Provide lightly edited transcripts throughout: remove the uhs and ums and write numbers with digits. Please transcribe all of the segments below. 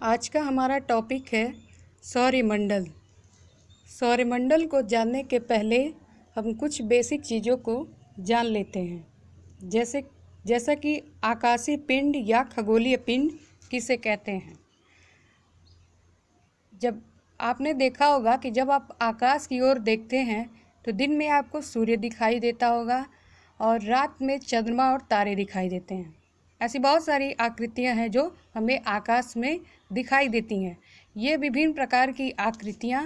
आज का हमारा टॉपिक है सौरमंडल। सौरमंडल को जानने के पहले हम कुछ बेसिक चीज़ों को जान लेते हैं, जैसा कि आकाशीय पिंड या खगोलीय पिंड किसे कहते हैं। जब आपने देखा होगा कि जब आप आकाश की ओर देखते हैं तो दिन में आपको सूर्य दिखाई देता होगा और रात में चंद्रमा और तारे दिखाई देते हैं। ऐसी बहुत सारी आकृतियां हैं जो हमें आकाश में दिखाई देती हैं। ये विभिन्न प्रकार की आकृतियां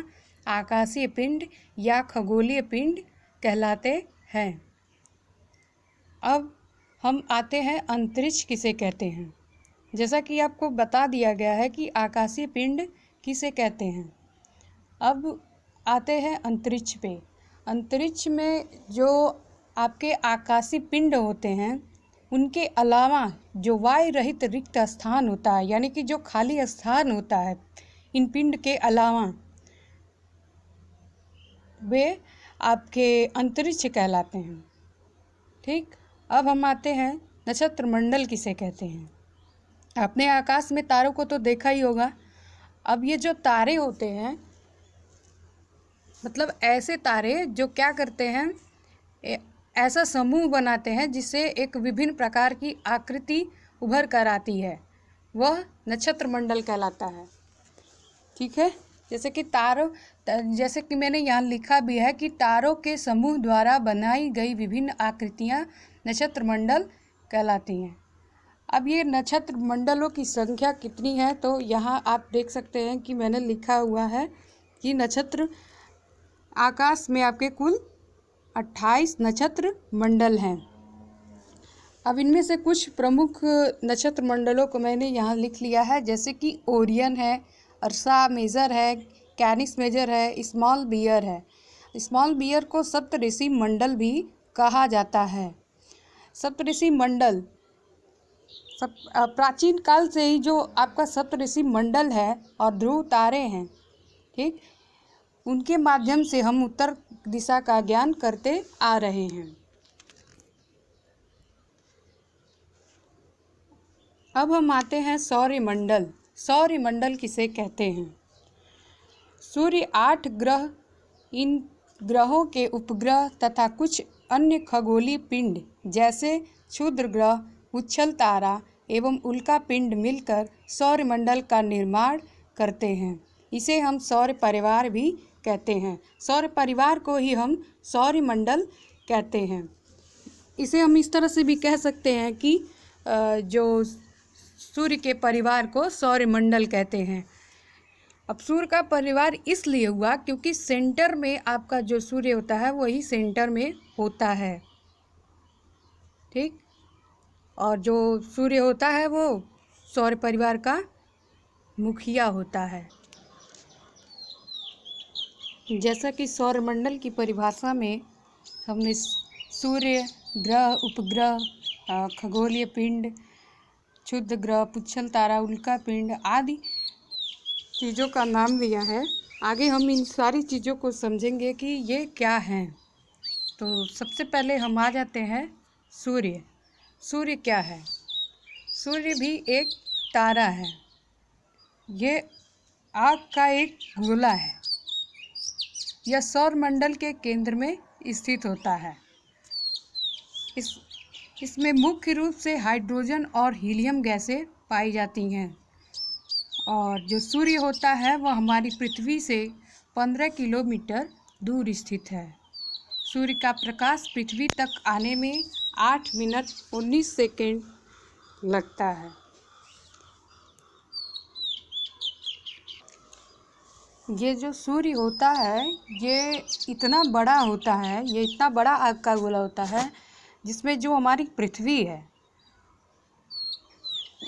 आकाशीय पिंड या खगोलीय पिंड कहलाते हैं। अब हम आते हैं अंतरिक्ष किसे कहते हैं। जैसा कि आपको बता दिया गया है कि आकाशीय पिंड किसे कहते हैं। अब आते हैं अंतरिक्ष पे। अंतरिक्ष में जो आपके आकाशीय पिंड होते हैं उनके अलावा जो वायु रहित रिक्त स्थान होता है, यानी कि जो खाली स्थान होता है इन पिंड के अलावा, वे आपके अंतरिक्ष कहलाते हैं। ठीक, अब हम आते हैं नक्षत्र मंडल किसे कहते हैं। आपने आकाश में तारों को तो देखा ही होगा। अब ये जो तारे होते हैं, मतलब ऐसे तारे जो क्या करते हैं, ऐसा समूह बनाते हैं जिससे एक विभिन्न प्रकार की आकृति उभर कर आती है, वह नक्षत्र मंडल कहलाता है। ठीक है, जैसे कि मैंने यहाँ लिखा भी है कि तारों के समूह द्वारा बनाई गई विभिन्न आकृतियाँ नक्षत्र मंडल कहलाती हैं। अब ये नक्षत्र मंडलों की संख्या कितनी है, तो यहाँ आप देख सकते हैं कि मैंने लिखा हुआ है कि नक्षत्र आकाश में आपके कुल 28 नक्षत्र मंडल हैं। अब इनमें से कुछ प्रमुख नक्षत्र मंडलों को मैंने यहाँ लिख लिया है, जैसे कि ओरियन है, अर्सा मेजर है, कैनिस मेजर है, स्मॉल बियर है। स्मॉल बियर को सप्तऋषि मंडल भी कहा जाता है। सप्तऋषि मंडल प्राचीन काल से ही जो आपका सप्तऋषि मंडल है और ध्रुव तारे हैं, ठीक, उनके माध्यम से हम उत्तर दिशा का ज्ञान करते आ रहे हैं। अब हम आते हैं सौरमंडल। सौरमंडल किसे कहते हैं। सूर्य 8 ग्रह, इन ग्रहों के उपग्रह तथा कुछ अन्य खगोलीय पिंड जैसे क्षुद्र ग्रह, उच्छल तारा एवं उल्का पिंड मिलकर सौरमंडल का निर्माण करते हैं। इसे हम सौर परिवार भी कहते हैं। सौर परिवार को ही हम सौरमंडल कहते हैं। इसे हम इस तरह से भी कह सकते हैं कि जो सूर्य के परिवार को सौरमंडल कहते हैं। अब सूर्य का परिवार इसलिए हुआ क्योंकि सेंटर में आपका जो सूर्य होता है वही सेंटर में होता है। ठीक, और जो सूर्य होता है वो सौर परिवार का मुखिया होता है। जैसा कि सौरमंडल की परिभाषा में हमने सूर्य, ग्रह, उपग्रह, खगोलीय पिंड, क्षुद्र ग्रह, पुच्छल तारा, उल्का पिंड आदि चीज़ों का नाम लिया है। आगे हम इन सारी चीज़ों को समझेंगे कि ये क्या हैं। तो सबसे पहले हम आ जाते हैं सूर्य। सूर्य क्या है। सूर्य भी एक तारा है। ये आग का एक गोला है। यह सौरमंडल के केंद्र में स्थित होता है। इसमें मुख्य रूप से हाइड्रोजन और हीलियम गैसें पाई जाती हैं। और जो सूर्य होता है वह हमारी पृथ्वी से 15 किलोमीटर दूर स्थित है। सूर्य का प्रकाश पृथ्वी तक आने में 8 मिनट 19 सेकेंड लगता है। ये जो सूर्य होता है ये इतना बड़ा होता है, ये इतना बड़ा आग का गोला होता है जिसमें जो हमारी पृथ्वी है,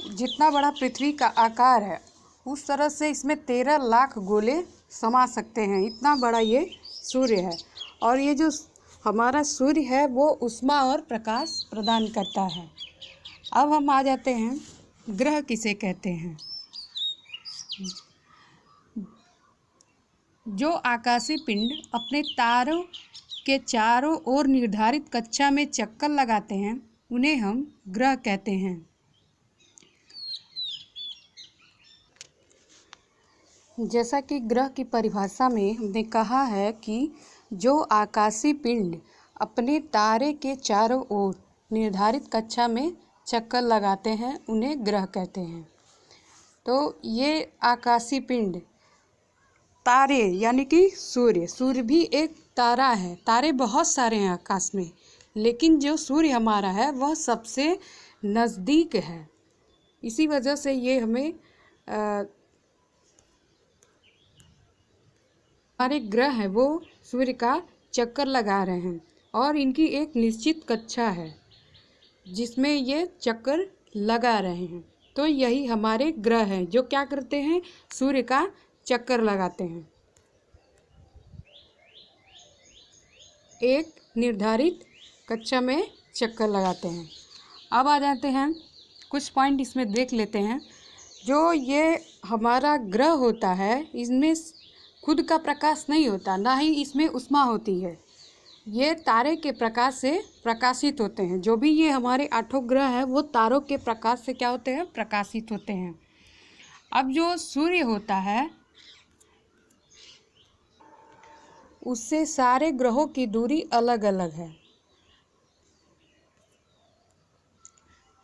जितना बड़ा पृथ्वी का आकार है उस तरह से इसमें 13 लाख गोले समा सकते हैं। इतना बड़ा ये सूर्य है। और ये जो हमारा सूर्य है वो ऊष्मा और प्रकाश प्रदान करता है। अब हम आ जाते हैं ग्रह किसे कहते हैं। जो आकाशीय पिंड अपने तारों के चारों ओर निर्धारित कक्षा में चक्कर लगाते हैं उन्हें हम ग्रह कहते हैं। जैसा कि ग्रह की परिभाषा में हमने कहा है कि जो आकाशीय पिंड अपने तारे के चारों ओर निर्धारित कक्षा में चक्कर लगाते हैं उन्हें ग्रह कहते हैं। तो ये आकाशीय पिंड तारे यानी कि सूर्य भी एक तारा है। तारे बहुत सारे हैं आकाश में, लेकिन जो सूर्य हमारा है वह सबसे नज़दीक है। इसी वजह से ये हमें हमारे ग्रह हैं वो सूर्य का चक्कर लगा रहे हैं और इनकी एक निश्चित कक्षा है जिसमें ये चक्कर लगा रहे हैं। तो यही हमारे ग्रह हैं जो क्या करते हैं, सूर्य का चक्कर लगाते हैं, एक निर्धारित कक्षा में चक्कर लगाते हैं। अब आ जाते हैं कुछ पॉइंट इसमें देख लेते हैं। जो ये हमारा ग्रह होता है इसमें खुद का प्रकाश नहीं होता, ना ही इसमें ऊष्मा होती है। ये तारे के प्रकाश से प्रकाशित होते हैं। जो भी ये हमारे 8 ग्रह हैं वो तारों के प्रकाश से क्या होते हैं, प्रकाशित होते हैं। अब जो सूर्य होता है उससे सारे ग्रहों की दूरी अलग अलग है।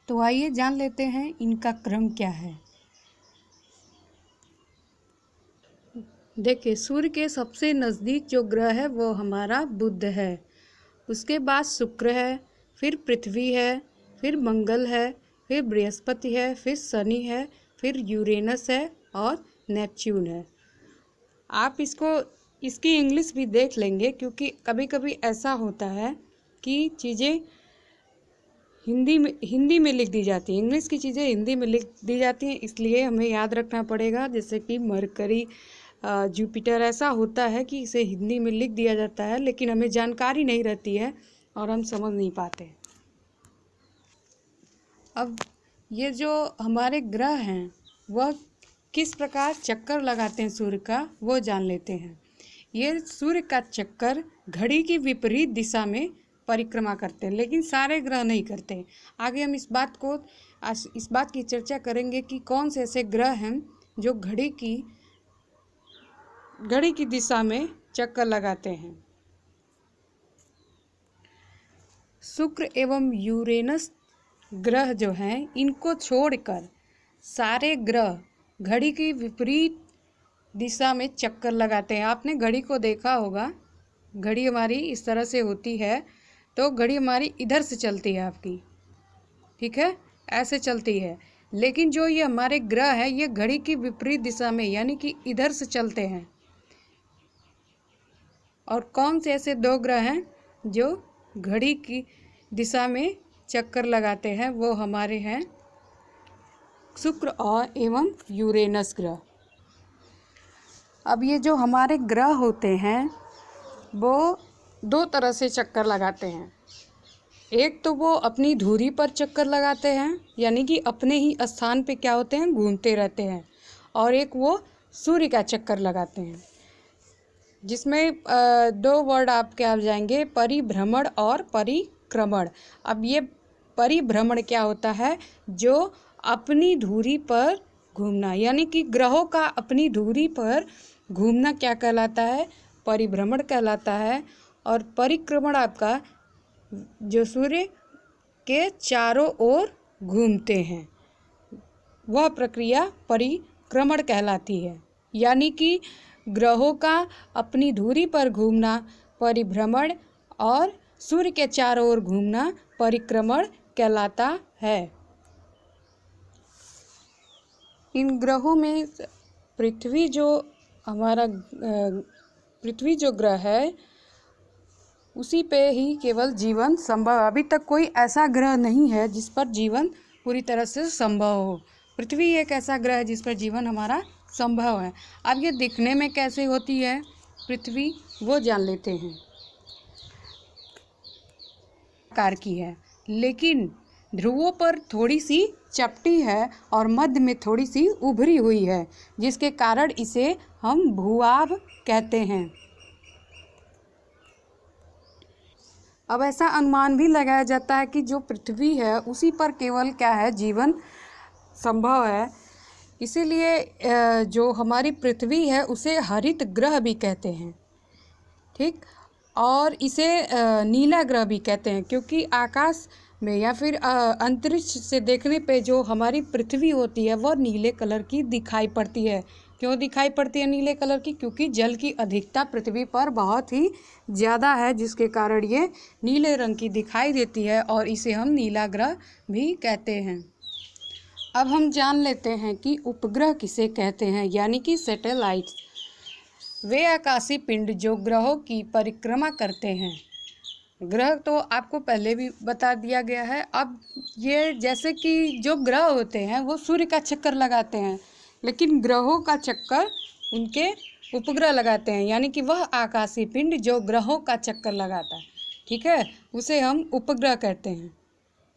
तो आइए जान लेते हैं इनका क्रम क्या है। देखिए, सूर्य के सबसे नज़दीक जो ग्रह है वो हमारा बुध है, उसके बाद शुक्र है, फिर पृथ्वी है, फिर मंगल है, फिर बृहस्पति है, फिर शनि है, फिर यूरेनस है और नेपच्यून है। आप इसकी इंग्लिश भी देख लेंगे क्योंकि कभी कभी ऐसा होता है कि चीज़ें हिंदी में लिख दी जाती हैं, इंग्लिश की चीज़ें हिंदी में लिख दी जाती हैं, इसलिए हमें याद रखना पड़ेगा। जैसे कि मरकरी, जुपिटर, ऐसा होता है कि इसे हिंदी में लिख दिया जाता है लेकिन हमें जानकारी नहीं रहती है और हम समझ नहीं पाते। अब ये जो हमारे ग्रह हैं वह किस प्रकार चक्कर लगाते हैं सूर्य का, वो जान लेते हैं। ये सूर्य का चक्कर घड़ी की विपरीत दिशा में परिक्रमा करते हैं, लेकिन सारे ग्रह नहीं करते। आगे हम इस बात की चर्चा करेंगे कि कौन से ऐसे ग्रह हैं जो घड़ी की दिशा में चक्कर लगाते हैं। शुक्र एवं यूरेनस ग्रह जो हैं इनको छोड़कर सारे ग्रह घड़ी की विपरीत दिशा में चक्कर लगाते हैं। आपने घड़ी को देखा होगा, घड़ी हमारी इस तरह से होती है, तो घड़ी हमारी इधर से चलती है आपकी, ठीक है, ऐसे चलती है। लेकिन जो ये हमारे ग्रह है ये घड़ी की विपरीत दिशा में यानी कि इधर से चलते हैं। और कौन से ऐसे 2 ग्रह हैं जो घड़ी की दिशा में चक्कर लगाते हैं, वो हमारे हैं शुक्र और एवं यूरेनस ग्रह। अब ये जो हमारे ग्रह होते हैं वो 2 तरह से चक्कर लगाते हैं। एक तो वो अपनी धुरी पर चक्कर लगाते हैं यानी कि अपने ही स्थान पे क्या होते हैं, घूमते रहते हैं, और एक वो सूर्य का चक्कर लगाते हैं, जिसमें 2 वर्ड आपके आ जाएंगे, परिभ्रमण और परिक्रमण। अब ये परिभ्रमण क्या होता है, जो अपनी धुरी पर घूमना, यानी कि ग्रहों का अपनी धुरी पर घूमना क्या कहलाता है, परिभ्रमण कहलाता है। और परिक्रमण आपका जो सूर्य के चारों ओर घूमते हैं वह प्रक्रिया परिक्रमण कहलाती है। यानी कि ग्रहों का अपनी धुरी पर घूमना परिभ्रमण और सूर्य के चारों ओर घूमना परिक्रमण कहलाता है। इन ग्रहों में पृथ्वी जो ग्रह है उसी पे ही केवल जीवन संभव। अभी तक कोई ऐसा ग्रह नहीं है जिस पर जीवन पूरी तरह से संभव हो। पृथ्वी एक ऐसा ग्रह है जिस पर जीवन हमारा संभव है। अब ये दिखने में कैसे होती है पृथ्वी, वो जान लेते हैं। आकार की है, लेकिन ध्रुवों पर थोड़ी सी चपटी है और मध्य में थोड़ी सी उभरी हुई है, जिसके कारण इसे हम भूभाग कहते हैं। अब ऐसा अनुमान भी लगाया जाता है कि जो पृथ्वी है उसी पर केवल क्या है, जीवन संभव है। इसीलिए जो हमारी पृथ्वी है उसे हरित ग्रह भी कहते हैं, ठीक। और इसे नीला ग्रह भी कहते हैं, क्योंकि आकाश में या फिर अंतरिक्ष से देखने पे जो हमारी पृथ्वी होती है वह नीले कलर की दिखाई पड़ती है। क्यों दिखाई पड़ती है नीले कलर की? क्योंकि जल की अधिकता पृथ्वी पर बहुत ही ज़्यादा है, जिसके कारण ये नीले रंग की दिखाई देती है और इसे हम नीला ग्रह भी कहते हैं। अब हम जान लेते हैं कि उपग्रह किसे कहते हैं, यानी कि सैटेलाइट्स। वे आकाशीय पिंड जो ग्रहों की परिक्रमा करते हैं। ग्रह तो आपको पहले भी बता दिया गया है। अब ये जैसे कि जो ग्रह होते हैं वो सूर्य का चक्कर लगाते हैं, लेकिन ग्रहों का चक्कर उनके उपग्रह लगाते हैं, यानी कि वह आकाशीय पिंड जो ग्रहों का चक्कर लगाता है, ठीक है, उसे हम उपग्रह कहते हैं।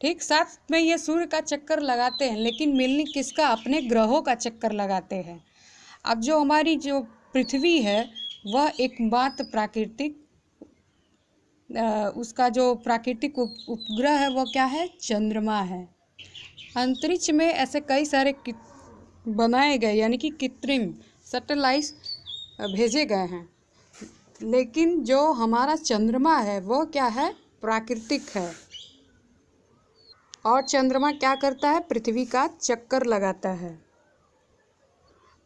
ठीक, साथ में ये सूर्य का चक्कर लगाते हैं, लेकिन मिलनी किसका? अपने ग्रहों का चक्कर लगाते हैं। अब जो हमारी जो पृथ्वी है वह एकमात्र प्राकृतिक उसका जो प्राकृतिक उपग्रह है वो क्या है? चंद्रमा है। अंतरिक्ष में ऐसे कई सारे बनाए गए यानी कि कृत्रिम सैटेलाइट भेजे गए हैं, लेकिन जो हमारा चंद्रमा है वो क्या है? प्राकृतिक है। और चंद्रमा क्या करता है? पृथ्वी का चक्कर लगाता है।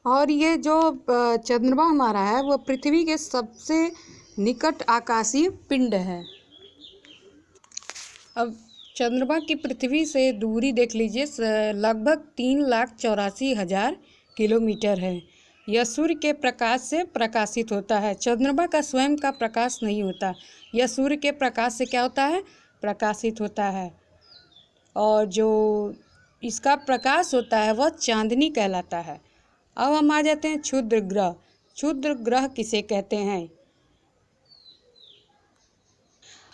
और ये जो चंद्रमा हमारा है वो पृथ्वी के सबसे निकट आकाशीय पिंड है। अब चंद्रमा की पृथ्वी से दूरी देख लीजिए, लगभग 3,84,000 किलोमीटर है। यह सूर्य के प्रकाश से प्रकाशित होता है। चंद्रमा का स्वयं का प्रकाश नहीं होता, यह सूर्य के प्रकाश से क्या होता है? प्रकाशित होता है। और जो इसका प्रकाश होता है वह चांदनी कहलाता है। अब हम आ जाते हैं क्षुद्र ग्रह। क्षुद्र ग्रह किसे कहते हैं?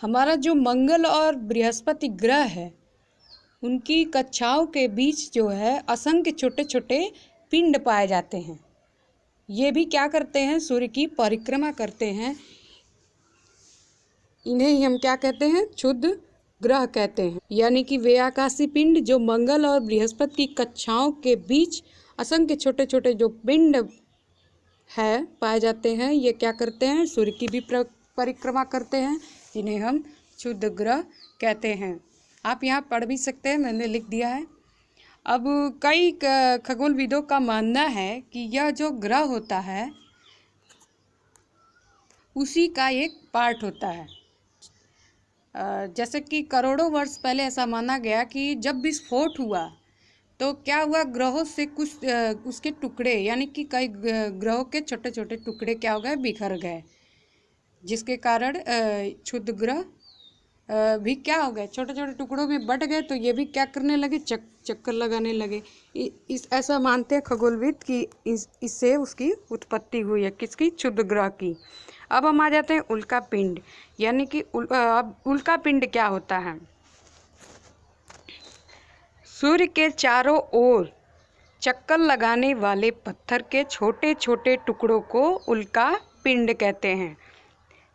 हमारा जो मंगल और बृहस्पति ग्रह है उनकी कक्षाओं के बीच जो है असंख्य छोटे छोटे पिंड पाए जाते हैं। ये भी क्या करते हैं? सूर्य की परिक्रमा करते हैं। इन्हें ही हम क्या कहते हैं? क्षुद्र ग्रह कहते हैं। यानी कि वे आकाशीय पिंड जो मंगल और बृहस्पति की कक्षाओं के बीच असंख्य छोटे छोटे जो पिंड है पाए जाते हैं, ये क्या करते हैं? सूर्य की भी परिक्रमा करते हैं, जिन्हें हम क्षुद्र ग्रह कहते हैं। आप यहाँ पढ़ भी सकते हैं, मैंने लिख दिया है। अब कई खगोलविदों का मानना है कि यह जो ग्रह होता है उसी का एक पार्ट होता है। जैसे कि करोड़ों वर्ष पहले ऐसा माना गया कि जब विस्फोट हुआ तो क्या हुआ? ग्रहों से कुछ उसके टुकड़े यानी कि कई ग्रहों के छोटे छोटे टुकड़े क्या हो गए? बिखर गए, जिसके कारण क्षुद्र ग्रह भी क्या हो गए? छोटे छोटे टुकड़ों में बट गए। तो ये भी क्या करने लगे? चक्कर लगाने लगे। इस ऐसा मानते हैं खगोलविद कि इससे उसकी उत्पत्ति हुई है। किसकी? क्षुद्र ग्रह की। अब हम आ जाते हैं उल्का पिंड, यानी कि उल्का पिंड क्या होता है? सूर्य के चारों ओर चक्कर लगाने वाले पत्थर के छोटे छोटे टुकड़ों को उल्का पिंड कहते हैं।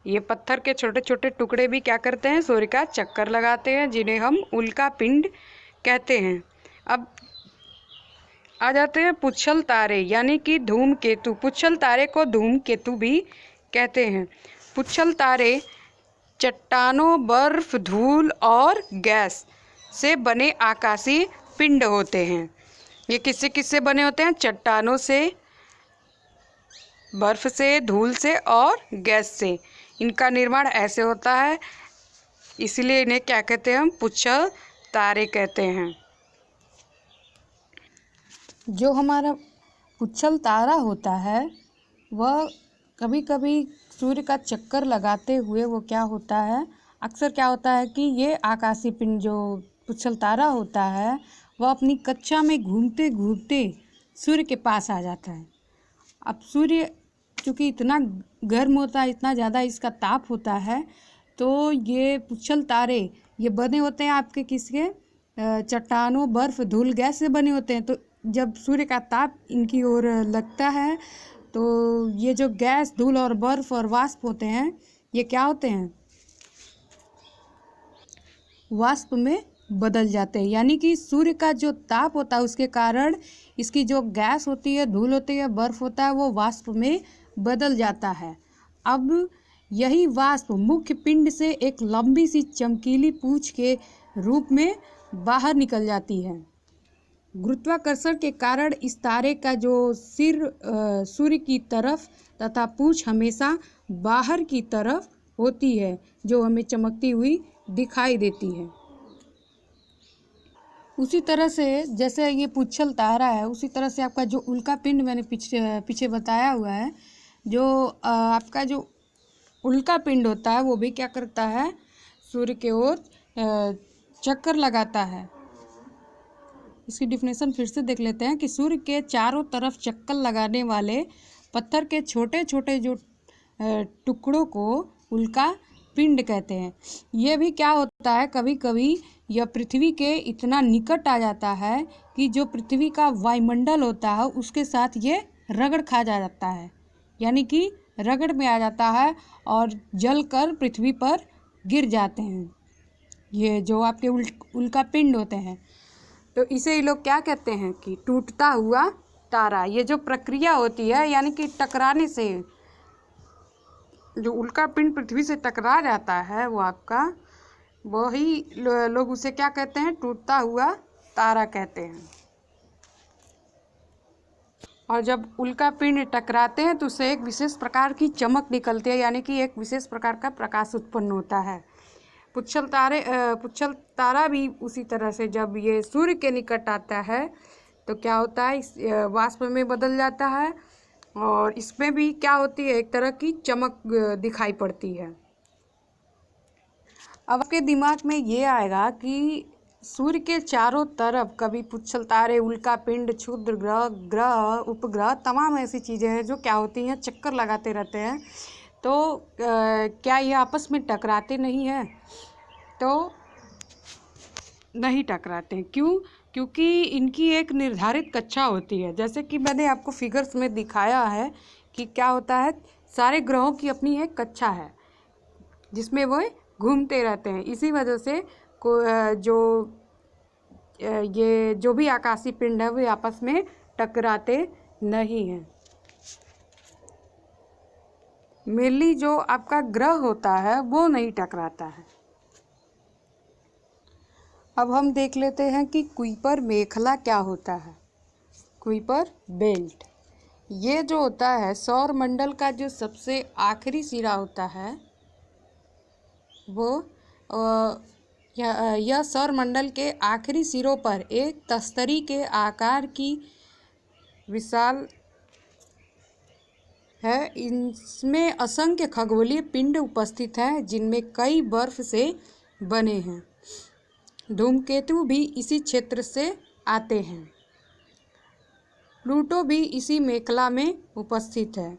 ये पत्थर के छोटे छोटे टुकड़े भी क्या करते हैं? सूर्य का चक्कर लगाते हैं, जिन्हें हम उल्का पिंड कहते हैं। अब आ जाते हैं पुच्छल तारे, यानी कि धूमकेतु। पुच्छल तारे को धूमकेतु भी कहते हैं। पुच्छल तारे चट्टानों, बर्फ, धूल और गैस से बने आकाशीय पिंड होते हैं। ये किससे किससे बने होते हैं? चट्टानों से, बर्फ से, धूल से और गैस से। इनका निर्माण ऐसे होता है, इसलिए इन्हें क्या कहते हैं? हम पुच्छल तारे कहते हैं। जो हमारा पुच्छल तारा होता है वह कभी कभी सूर्य का चक्कर लगाते हुए वो क्या होता है? अक्सर क्या होता है कि ये आकाशीय पिंड जो पुच्छल तारा होता है वह अपनी कक्षा में घूमते घूमते सूर्य के पास आ जाता है। अब सूर्य क्योंकि इतना गर्म होता है, इतना ज़्यादा इसका ताप होता है, तो ये पुच्छल तारे ये बने होते हैं आपके किसके? चट्टानों, बर्फ, धूल, गैस से बने होते हैं। तो जब सूर्य का ताप इनकी ओर लगता है तो ये जो गैस, धूल और बर्फ और वाष्प होते हैं ये क्या होते हैं? वाष्प में बदल जाते हैं, यानी कि सूर्य का जो ताप होता है उसके कारण इसकी जो गैस होती है, धूल होती है, बर्फ होता है, वो वाष्प में बदल जाता है। अब यही वाष्प मुख्य पिंड से एक लंबी सी चमकीली पूंछ के रूप में बाहर निकल जाती है। गुरुत्वाकर्षण के कारण इस तारे का जो सिर सूर्य की तरफ तथा पूंछ हमेशा बाहर की तरफ होती है, जो हमें चमकती हुई दिखाई देती है। उसी तरह से जैसे ये पुच्छल तारा है, उसी तरह से आपका जो उल्का पिंड मैंने पीछे बताया हुआ है, जो आपका जो उल्का पिंड होता है वो भी क्या करता है, सूर्य के ओर चक्कर लगाता है। इसकी डिफिनेशन फिर से देख लेते हैं कि सूर्य के चारों तरफ चक्कर लगाने वाले पत्थर के छोटे छोटे जो टुकड़ों को उल्का पिंड कहते हैं। ये भी क्या होता है, कभी कभी यह पृथ्वी के इतना निकट आ जाता है कि जो पृथ्वी का वायुमंडल होता है उसके साथ ये रगड़ खा जाता है, यानी कि रगड़ में आ जाता है और जलकर पृथ्वी पर गिर जाते हैं। ये जो आपके उल्का पिंड होते हैं, तो इसे ही लोग क्या कहते हैं कि टूटता हुआ तारा। ये जो प्रक्रिया होती है, यानी कि टकराने से जो उल्का पिंड पृथ्वी से टकरा जाता है, वो आपका वही लोग उसे क्या कहते हैं, टूटता हुआ तारा कहते हैं। और जब उल्का पिंड टकराते हैं तो उससे एक विशेष प्रकार की चमक निकलती है, यानी कि एक विशेष प्रकार का प्रकाश उत्पन्न होता है। पुच्छल तारा भी उसी तरह से जब ये सूर्य के निकट आता है तो क्या होता है, इस वाष्प में बदल जाता है और इसमें भी क्या होती है, एक तरह की चमक दिखाई पड़ती है। अब आपके दिमाग में ये आएगा कि सूर्य के चारों तरफ कभी पुच्छल तारे, उल्का पिंड, क्षुद्र ग्रह, उपग्रह, तमाम ऐसी चीज़ें हैं जो क्या होती हैं, चक्कर लगाते रहते हैं। तो क्या ये आपस में टकराते नहीं हैं? तो नहीं टकराते। क्यों? क्योंकि इनकी एक निर्धारित कक्षा होती है। जैसे कि मैंने आपको फिगर्स में दिखाया है कि क्या होता है, सारे ग्रहों की अपनी एक कक्षा है जिसमें वो घूमते रहते हैं। इसी वजह से ये जो भी आकाशीय पिंड है वे आपस में टकराते नहीं हैं। मेनली जो आपका ग्रह होता है वो नहीं टकराता है। अब हम देख लेते हैं कि कुइपर मेखला क्या होता है। कुइपर बेल्ट, ये जो होता है सौर मंडल का जो सबसे आखिरी सिरा होता है, वो यह सौर मंडल के आखिरी सिरों पर एक तस्तरी के आकार की विशाल है। इसमें असंख्य खगोलीय पिंड उपस्थित हैं जिनमें कई बर्फ से बने हैं। धूमकेतु भी इसी क्षेत्र से आते हैं। प्लूटो भी इसी मेखला में उपस्थित है।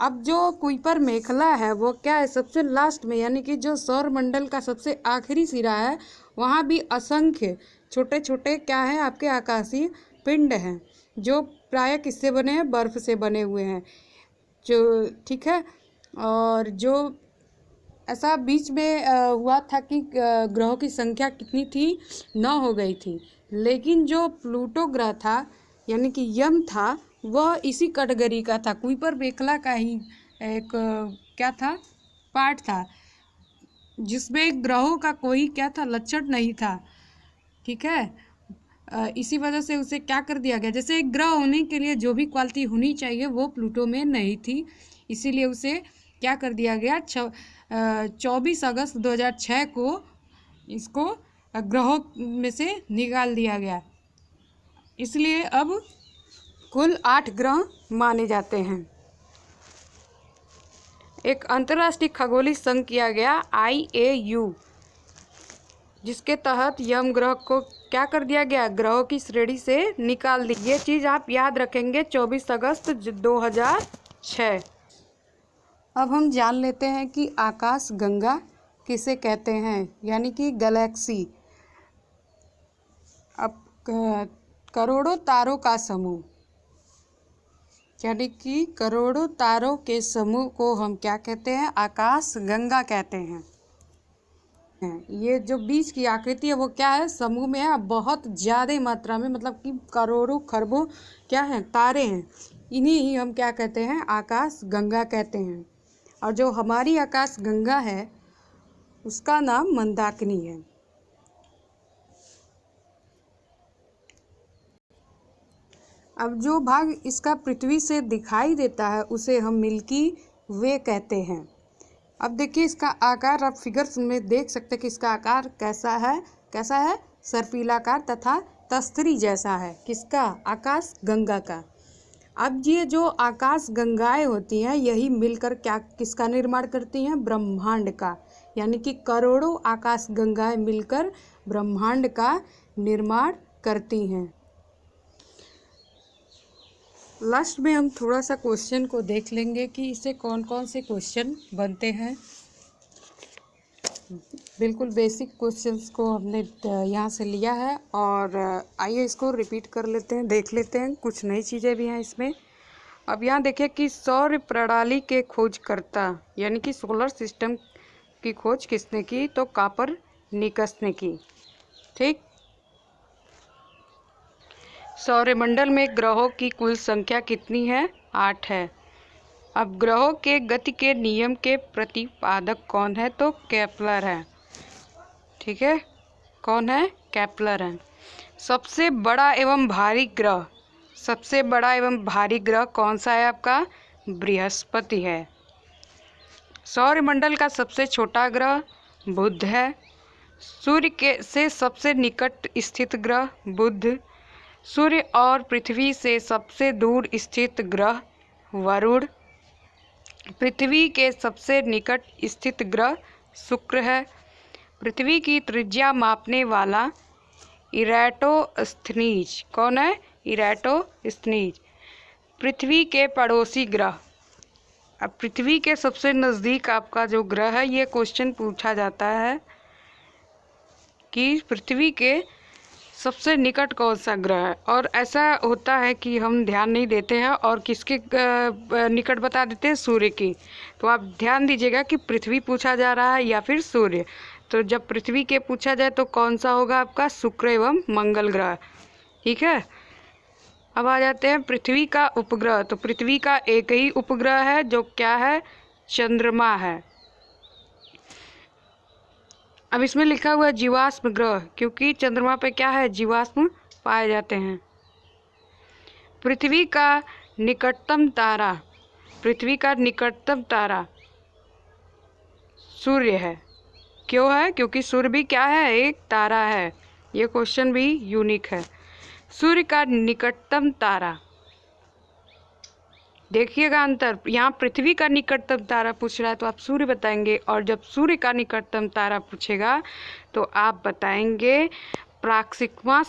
अब जो कुइपर मेखला है वो क्या है, सबसे लास्ट में, यानी कि जो सौर मंडल का सबसे आखिरी सिरा है, वहाँ भी असंख्य छोटे छोटे क्या है आपके आकाशीय पिंड हैं जो प्रायः किससे बने हैं, बर्फ से बने हुए हैं। जो ठीक है, और जो ऐसा बीच में हुआ था कि ग्रहों की संख्या कितनी थी, 9 हो गई थी। लेकिन जो प्लूटो ग्रह था यानी कि यम था, वह इसी कैटेगरी का था, कुइपर मेखला का ही एक क्या था, पार्ट था, जिसमें ग्रहों का कोई क्या था, लक्षण नहीं था। ठीक है, इसी वजह से उसे क्या कर दिया गया, जैसे एक ग्रह होने के लिए जो भी क्वालिटी होनी चाहिए वो प्लूटो में नहीं थी, इसीलिए उसे क्या कर दिया गया, 24 अगस्त 2006 को इसको ग्रहों में से निकाल दिया गया। इसलिए अब कुल 8 ग्रह माने जाते हैं। एक अंतर्राष्ट्रीय खगोलीय संघ किया गया IAU, जिसके तहत यम ग्रह को क्या कर दिया गया, ग्रहों की श्रेणी से निकाल दी। ये चीज़ आप याद रखेंगे, 24 अगस्त 2006। अब हम जान लेते हैं कि आकाश गंगा किसे कहते हैं, यानी कि गैलेक्सी। अब करोड़ों तारों का समूह, यानी कि करोड़ों तारों के समूह को हम क्या कहते हैं, आकाश गंगा कहते हैं। ये जो बीज की आकृति है वो क्या है, समूह में है, बहुत ज़्यादा मात्रा में, मतलब कि करोड़ों खरबों क्या हैं, तारे हैं। इन्हीं ही हम क्या कहते हैं, आकाश गंगा कहते हैं। और जो हमारी आकाश गंगा है उसका नाम मंदाकिनी है। अब जो भाग इसका पृथ्वी से दिखाई देता है उसे हम मिल्की वे कहते हैं। अब देखिए इसका आकार, आप फिगर्स में देख सकते हैं कि इसका आकार कैसा है, सर्पिलाकार तथा तस्तरी जैसा है। किसका, आकाश गंगा का। अब ये जो आकाश गंगाएं होती हैं यही मिलकर क्या किसका निर्माण करती हैं, ब्रह्मांड का। यानी कि करोड़ों आकाश गंगाएं मिलकर ब्रह्मांड का निर्माण करती हैं। लास्ट में हम थोड़ा सा क्वेश्चन को देख लेंगे कि इससे कौन कौन से क्वेश्चन बनते हैं। बिल्कुल बेसिक क्वेश्चंस को हमने यहाँ से लिया है और आइए इसको रिपीट कर लेते हैं, देख लेते हैं। कुछ नई चीज़ें भी हैं इसमें। अब यहाँ देखिए कि सौर प्रणाली के खोजकर्ता यानी कि सोलर सिस्टम की खोज किसने की, तो कोपरनिकस ने की। ठीक। सौरमंडल में ग्रहों की कुल संख्या कितनी है, 8 है। अब ग्रहों के गति के नियम के प्रतिपादक कौन है, तो केपलर है। ठीक है, कौन है, केपलर है। सबसे बड़ा एवं भारी ग्रह कौन सा है आपका, बृहस्पति है। सौरमंडल का सबसे छोटा ग्रह बुध है। सूर्य के से सबसे निकट स्थित ग्रह बुध। सूर्य और पृथ्वी से सबसे दूर स्थित ग्रह वरुण। पृथ्वी के सबसे निकट स्थित ग्रह शुक्र है। पृथ्वी की त्रिज्या मापने वाला इरेटोस्थनीज कौन है, इरेटोस्थनीज। पृथ्वी के पड़ोसी ग्रह। अब पृथ्वी के सबसे नज़दीक आपका जो ग्रह है, ये क्वेश्चन पूछा जाता है कि पृथ्वी के सबसे निकट कौन सा ग्रह है। और ऐसा होता है कि हम ध्यान नहीं देते हैं और किसके निकट बता देते हैं, सूर्य की। तो आप ध्यान दीजिएगा कि पृथ्वी पूछा जा रहा है या फिर सूर्य। तो जब पृथ्वी के पूछा जाए तो कौन सा होगा आपका, शुक्र एवं मंगल ग्रह। ठीक है। अब आ जाते हैं पृथ्वी का उपग्रह। तो पृथ्वी का एक ही उपग्रह है जो क्या है, चंद्रमा है। अब इसमें लिखा हुआ है जीवाश्म ग्रह, क्योंकि चंद्रमा पे क्या है, जीवाश्म पाए जाते हैं। पृथ्वी का निकटतम तारा सूर्य है। क्यों है, क्योंकि सूर्य भी क्या है, एक तारा है। ये क्वेश्चन भी यूनिक है। सूर्य का निकटतम तारा, देखिएगा अंतर। यहाँ पृथ्वी का निकटतम तारा पूछ रहा है तो आप सूर्य बताएंगे, और जब सूर्य का निकटतम तारा पूछेगा तो आप बताएंगे प्रॉक्सिमा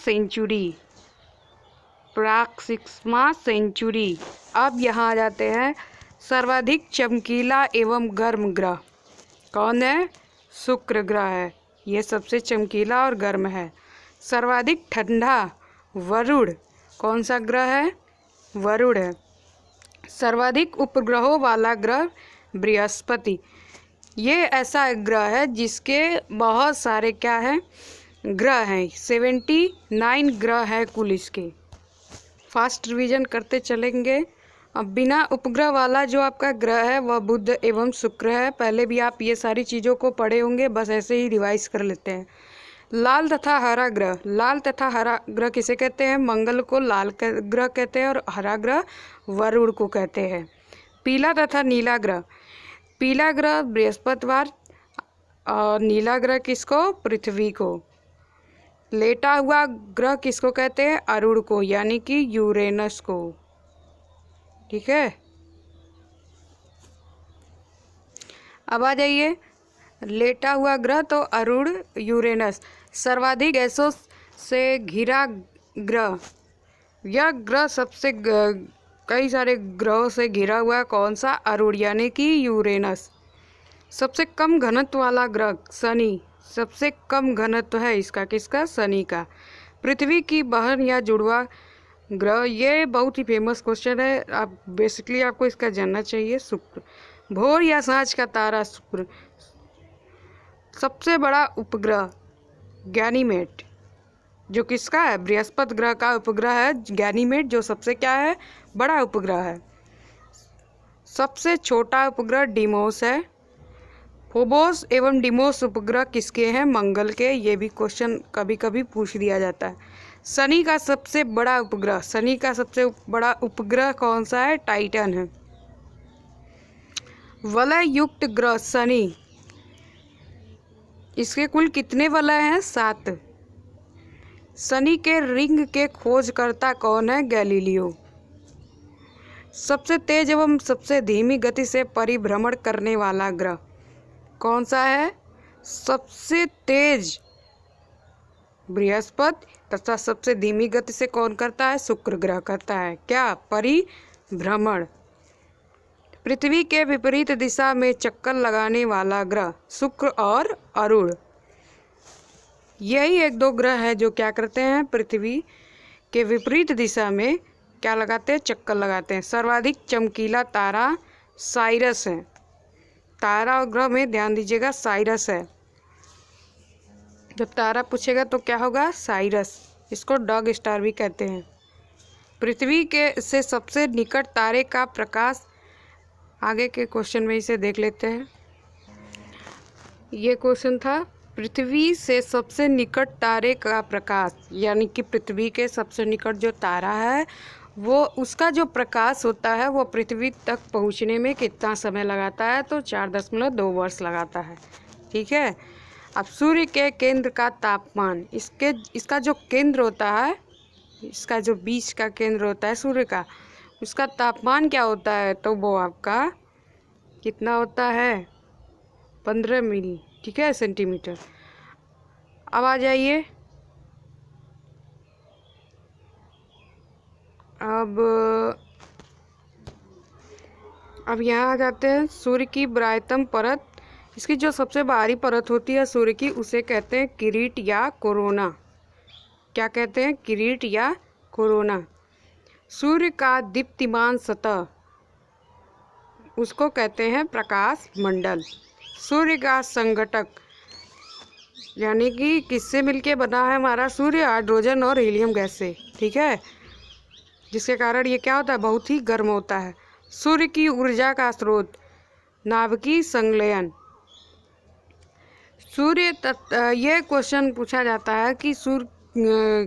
सेंचुरी। अब यहाँ आ जाते हैं सर्वाधिक चमकीला एवं गर्म ग्रह कौन है, शुक्र ग्रह है। ये सबसे चमकीला और गर्म है। सर्वाधिक ठंडा वरुण, कौन सा ग्रह है, वरुण है। सर्वाधिक उपग्रहों वाला ग्रह बृहस्पति। ये ऐसा ग्रह है जिसके बहुत सारे क्या है, ग्रह हैं। 79 ग्रह है कुल इसके। फास्ट रिवीजन करते चलेंगे। अब बिना उपग्रह वाला जो आपका ग्रह है वह बुध एवं शुक्र है। पहले भी आप ये सारी चीज़ों को पढ़े होंगे, बस ऐसे ही रिवाइज कर लेते हैं। लाल तथा हरा ग्रह किसे कहते हैं, मंगल को लाल ग्रह कहते हैं और हरा ग्रह वरुण को कहते हैं। पीला तथा नीला ग्रह बृहस्पतिवार और नीला ग्रह किसको, पृथ्वी को। लेटा हुआ ग्रह किसको कहते हैं, अरुण को, यानी कि यूरेनस को। ठीक है। अब आ जाइए, लेटा हुआ ग्रह तो अरुण, यूरेनस। सर्वाधिक गैसों से घिरा ग्रह, यह ग्रह सबसे कई सारे ग्रहों से घिरा हुआ कौन सा, अरुण यानी कि यूरेनस। सबसे कम घनत्व वाला ग्रह शनि, सबसे कम घनत्व है इसका, किसका, शनि का। पृथ्वी की बहन या जुड़वा ग्रह, ये बहुत ही फेमस क्वेश्चन है, आप बेसिकली आपको इसका जानना चाहिए। शुक्र। भोर या सांझ का तारा शुक्र। सबसे बड़ा उपग्रह गैनीमेड, जो किसका है? बृहस्पति ग्रह का उपग्रह है गैनीमेड, जो सबसे क्या है? बड़ा उपग्रह है। सबसे छोटा उपग्रह डिमोस है। फोबोस एवं डिमोस उपग्रह किसके हैं? मंगल के। ये भी क्वेश्चन कभी कभी पूछ दिया जाता है। शनि का सबसे बड़ा उपग्रह, शनि का सबसे बड़ा उपग्रह कौन सा है? टाइटन है। वलय युक्त ग्रह शनि, इसके कुल कितने वलय हैं? 7। शनि के रिंग के खोजकर्ता कौन है? गैलीलियो। सबसे तेज एवं सबसे धीमी गति से परिभ्रमण करने वाला ग्रह कौन सा है? सबसे तेज बृहस्पति तथा सबसे धीमी गति से कौन करता है? शुक्र ग्रह करता है। क्या? परिभ्रमण। पृथ्वी के विपरीत दिशा में चक्कर लगाने वाला ग्रह शुक्र और अरुण, यही 1-2 ग्रह है जो क्या करते हैं? पृथ्वी के विपरीत दिशा में क्या लगाते हैं? चक्कर लगाते हैं। सर्वाधिक चमकीला तारा साइरस है। तारा और ग्रह में ध्यान दीजिएगा, साइरस है। जब तारा पूछेगा तो क्या होगा? साइरस। इसको डॉग स्टार भी कहते हैं। पृथ्वी के से सबसे निकट तारे का प्रकाश, आगे के क्वेश्चन में इसे देख लेते हैं। ये क्वेश्चन था पृथ्वी से सबसे निकट तारे का प्रकाश, यानी कि पृथ्वी के सबसे निकट जो तारा है वो उसका जो प्रकाश होता है वो पृथ्वी तक पहुंचने में कितना समय लगाता है? तो 4.2 वर्ष लगाता है। ठीक है। अब सूर्य के केंद्र का तापमान, इसका जो केंद्र होता है, इसका जो बीच का केंद्र होता है सूर्य का, उसका तापमान क्या होता है? तो वो आपका कितना होता है? 15 मिली, ठीक है, सेंटीमीटर। अब आ जाइए, अब यहाँ आ जाते हैं। सूर्य की बाह्यतम परत, इसकी जो सबसे बाहरी परत होती है सूर्य की, उसे कहते हैं किरीट या कोरोना। क्या कहते हैं? किरीट या कोरोना। सूर्य का दीप्तिमान सतह, उसको कहते हैं प्रकाश मंडल। सूर्य का संघटक, यानी कि किससे मिलके बना है हमारा सूर्य? हाइड्रोजन और हीलियम गैस से। ठीक है, जिसके कारण ये क्या होता है? बहुत ही गर्म होता है। सूर्य की ऊर्जा का स्रोत, नाभिकीय संलयन। ये क्वेश्चन पूछा जाता है कि सूर्य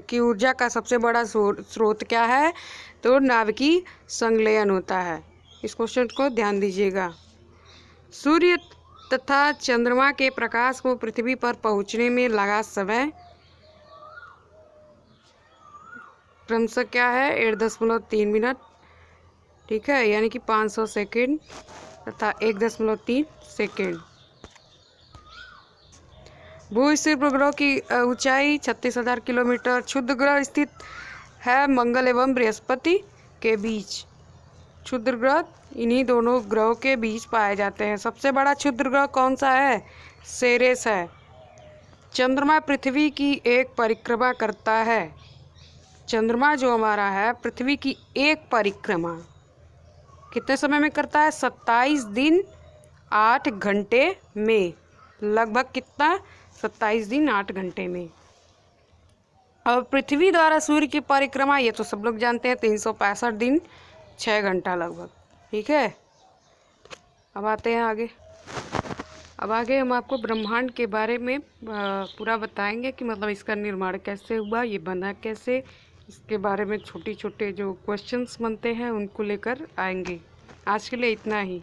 की ऊर्जा का सबसे बड़ा स्रोत क्या है? तो नाभिकीय संलयन होता है। इस क्वेश्चन को ध्यान दीजिएगा। सूर्य तथा चंद्रमा के प्रकाश को पृथ्वी पर पहुंचने में लगा समय क्रमशः क्या है? 8.3 मिनट। ठीक है, यानी कि 500 सेकेंड तथा 1.3 सेकेंड। भू-स्थिर उपग्रहों की ऊंचाई 36,000 किलोमीटर। क्षुद्र ग्रह स्थित है मंगल एवं बृहस्पति के बीच। क्षुद्र ग्रह इन्हीं दोनों ग्रहों के बीच पाए जाते हैं। सबसे बड़ा क्षुद्र ग्रह कौन सा है? सेरेस है। चंद्रमा पृथ्वी की एक परिक्रमा करता है। चंद्रमा जो हमारा है पृथ्वी की एक परिक्रमा कितने समय में करता है? 27 दिन 8 घंटे में। लगभग कितना? 27 दिन 8 घंटे में। और पृथ्वी द्वारा सूर्य की परिक्रमा, ये तो सब लोग जानते हैं, 365 दिन 6 घंटा लगभग। ठीक है, अब आते हैं आगे। अब आगे हम आपको ब्रह्मांड के बारे में पूरा बताएंगे कि मतलब इसका निर्माण कैसे हुआ, ये बना कैसे, इसके बारे में छोटे छोटे जो क्वेश्चंस बनते हैं उनको लेकर आएंगे। आज के लिए इतना ही।